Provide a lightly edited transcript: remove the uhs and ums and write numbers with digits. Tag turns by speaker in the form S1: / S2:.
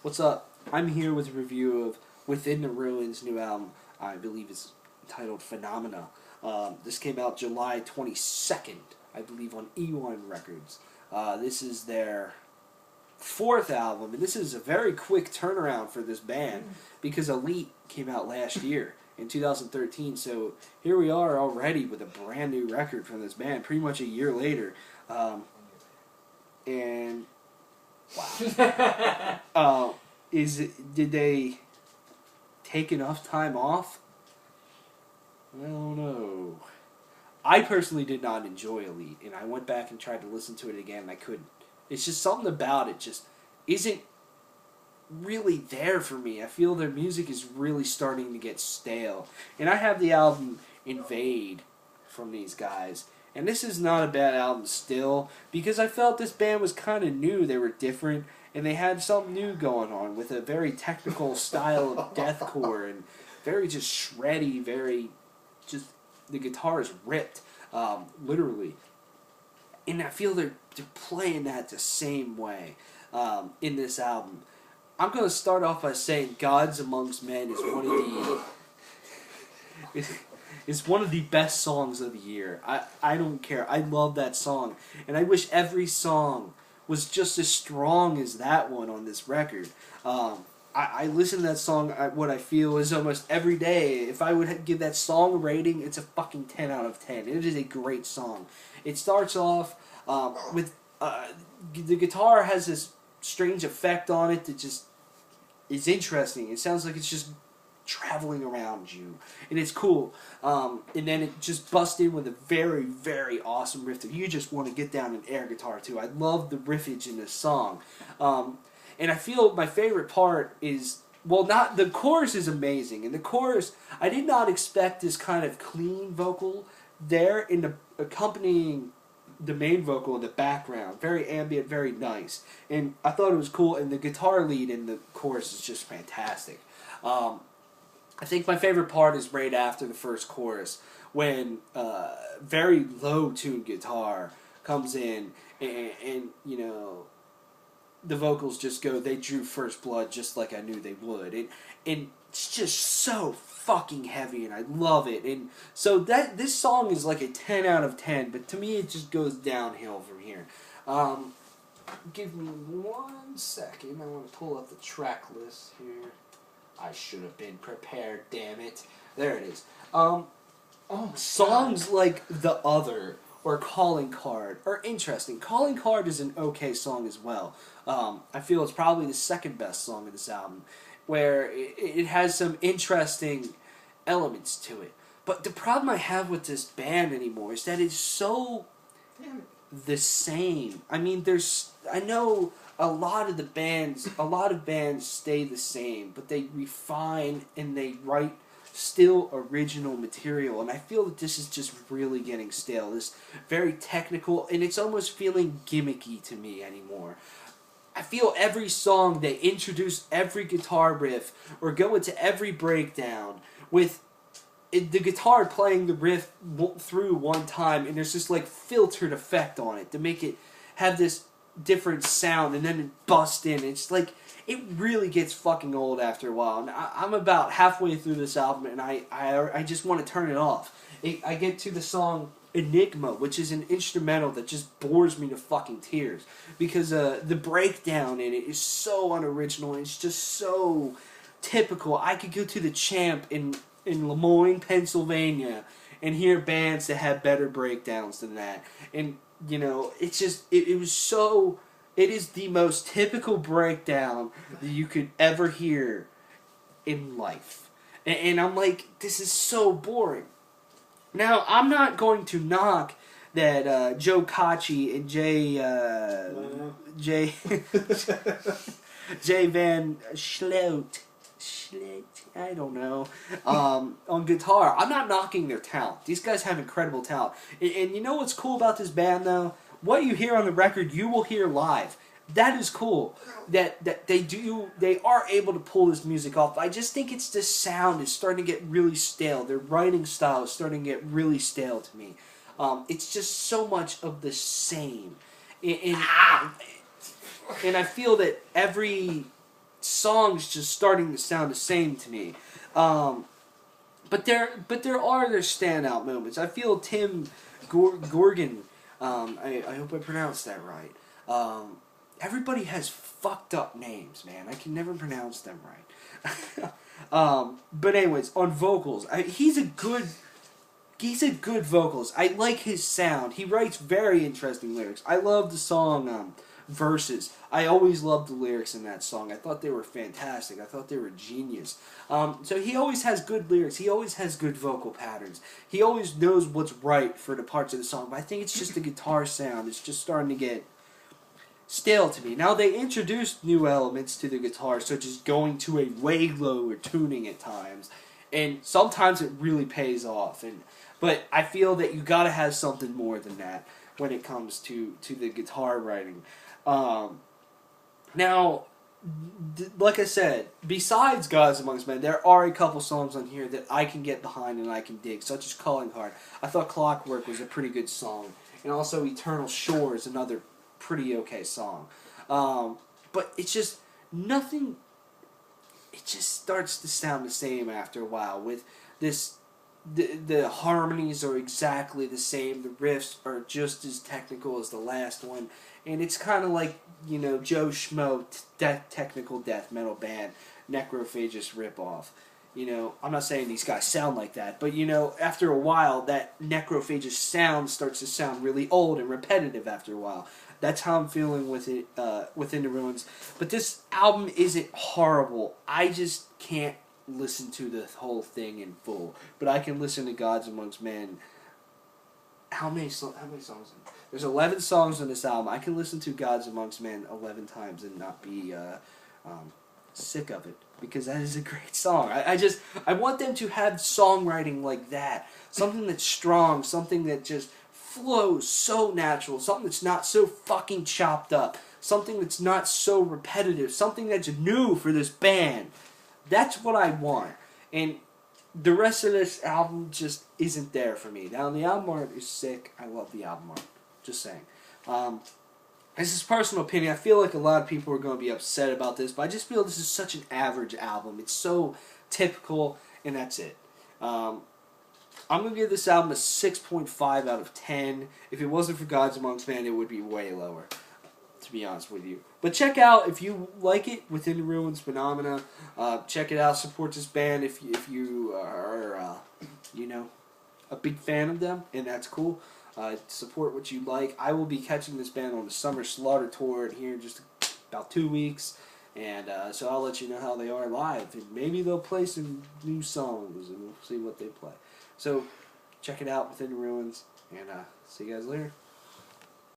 S1: What's up? I'm here with a review of Within the Ruins' new album. I believe it's entitled Phenomena. This came out July 22nd, I believe, on E1 Records. This is their fourth album, and this is a very quick turnaround for this band because Elite came out last year in 2013. So here we are already with a brand new record from this band, pretty much a year later. And wow. Did they take enough time off? I don't know. I personally did not enjoy Elite, and I went back and tried to listen to it again, and I couldn't. It's just something about it just isn't really there for me. I feel their music is really starting to get stale. And I have the album Invade from these guys. And this is not a bad album still, because I felt this band was kind of new. They were different, and they had something new going on with a very technical style of deathcore, and very just shreddy, very just, the guitar is ripped, literally. And I feel they're playing that the same way in this album. I'm going to start off by saying Gods Amongst Men is one of the... It's one of the best songs of the year. I don't care. I love that song. And I wish every song was just as strong as that one on this record. I listen to that song, what I feel is almost every day. If I would give that song a rating, it's a fucking 10 out of 10. It is a great song. It starts off with... the guitar has this strange effect on it that just is interesting. It sounds like it's just traveling around you, and it's cool. And then it just busts in with a very, very awesome riff that you just want to get down an air guitar to. I love the riffage in this song. And I feel my favorite part is, well, not the chorus is amazing. And the chorus, I did not expect this kind of clean vocal there in the accompanying the main vocal in the background. Very ambient, very nice. And I thought it was cool, and the guitar lead in the chorus is just fantastic. I think my favorite part is right after the first chorus, when very low-tuned guitar comes in, and you know, the vocals just go, they drew first blood just like I knew they would. And it's just so fucking heavy, and I love it. And so this song is like a 10 out of 10, but to me it just goes downhill from here. Give me 1 second. I want to pull up the track list here. I should have been prepared, damn it. There it is. Songs like The Other or Calling Card are interesting. Calling Card is an okay song as well. I feel it's probably the second best song of this album, where it has some interesting elements to it. But the problem I have with this band anymore is that it's so the same. I mean, I know a lot of bands stay the same, but they refine and they write still original material, and I feel that this is just really getting stale. This very technical, and it's almost feeling gimmicky to me anymore. I feel every song they introduce every guitar riff or go into every breakdown with the guitar playing the riff through one time, and there's this like filtered effect on it to make it have this different sound, and then it busts in. It's like, it really gets fucking old after a while. And I'm about halfway through this album, and I just want to turn it off. I get to the song Enigma, which is an instrumental that just bores me to fucking tears, because the breakdown in it is so unoriginal, and it's just so typical. I could go to the Champ in Lemoyne, Pennsylvania, and hear bands that have better breakdowns than that. And you know, it's just, it was so, it is the most typical breakdown that you could ever hear in life. And I'm like, this is so boring. Now, I'm not going to knock that Joe Cacci and Jay Van Schloot, I don't know, on guitar. I'm not knocking their talent. These guys have incredible talent. And you know what's cool about this band, though? What you hear on the record, you will hear live. That is cool. That they are able to pull this music off. I just think it's the sound is starting to get really stale. Their writing style is starting to get really stale to me. It's just so much of the same. And I feel that every songs just starting to sound the same to me. But there are their standout moments. I feel Tim Gorgon. I hope I pronounced that right. Everybody has fucked up names, man. I can never pronounce them right. But anyways, on vocals, he's a good vocalist. I like his sound. He writes very interesting lyrics. I love the song Verses. I always loved the lyrics in that song. I thought they were fantastic. I thought they were genius. So he always has good lyrics. He always has good vocal patterns. He always knows what's right for the parts of the song. But I think it's just the guitar sound. It's just starting to get stale to me. Now they introduced new elements to the guitar, such as going to a way lower tuning at times, and sometimes it really pays off. But I feel that you gotta have something more than that when it comes to the guitar writing. Now, like I said, besides Gods Amongst Men, there are a couple songs on here that I can get behind and I can dig, such as Calling Card. I thought Clockwork was a pretty good song, and also Eternal Shore is another pretty okay song. But it's just nothing. It just starts to sound the same after a while. With this, the harmonies are exactly the same. The riffs are just as technical as the last one, and it's kind of like, you know, Joe Schmo technical death metal band Necrophagist ripoff. You know, I'm not saying these guys sound like that, but, you know, after a while, that Necrophagist sound starts to sound really old and repetitive after a while. That's how I'm feeling with it, Within the Ruins. But this album isn't horrible. I just can't listen to the whole thing in full. But I can listen to Gods Amongst Men. How many songs? There's 11 songs on this album. I can listen to Gods Amongst Men 11 times and not be sick of it, because that is a great song. I want them to have songwriting like that. Something that's strong, something that just flows so natural, something that's not so fucking chopped up, something that's not so repetitive, something that's new for this band. That's what I want. And the rest of this album just isn't there for me. Now, the album art is sick. I love the album art. Just saying. This is personal opinion. I feel like a lot of people are going to be upset about this, but I just feel this is such an average album. It's so typical, and that's it. I'm going to give this album a 6.5 out of 10. If it wasn't for Gods Amongst Men, it would be way lower, to be honest with you. But check out, if you like it, Within the Ruins, Phenomena. Check it out. Support this band if you are, you know, a big fan of them, and that's cool. Support what you like. I will be catching this band on the Summer Slaughter Tour here in just about 2 weeks. And so I'll let you know how they are live. And maybe they'll play some new songs, and we'll see what they play. So check it out, Within the Ruins, and see you guys later.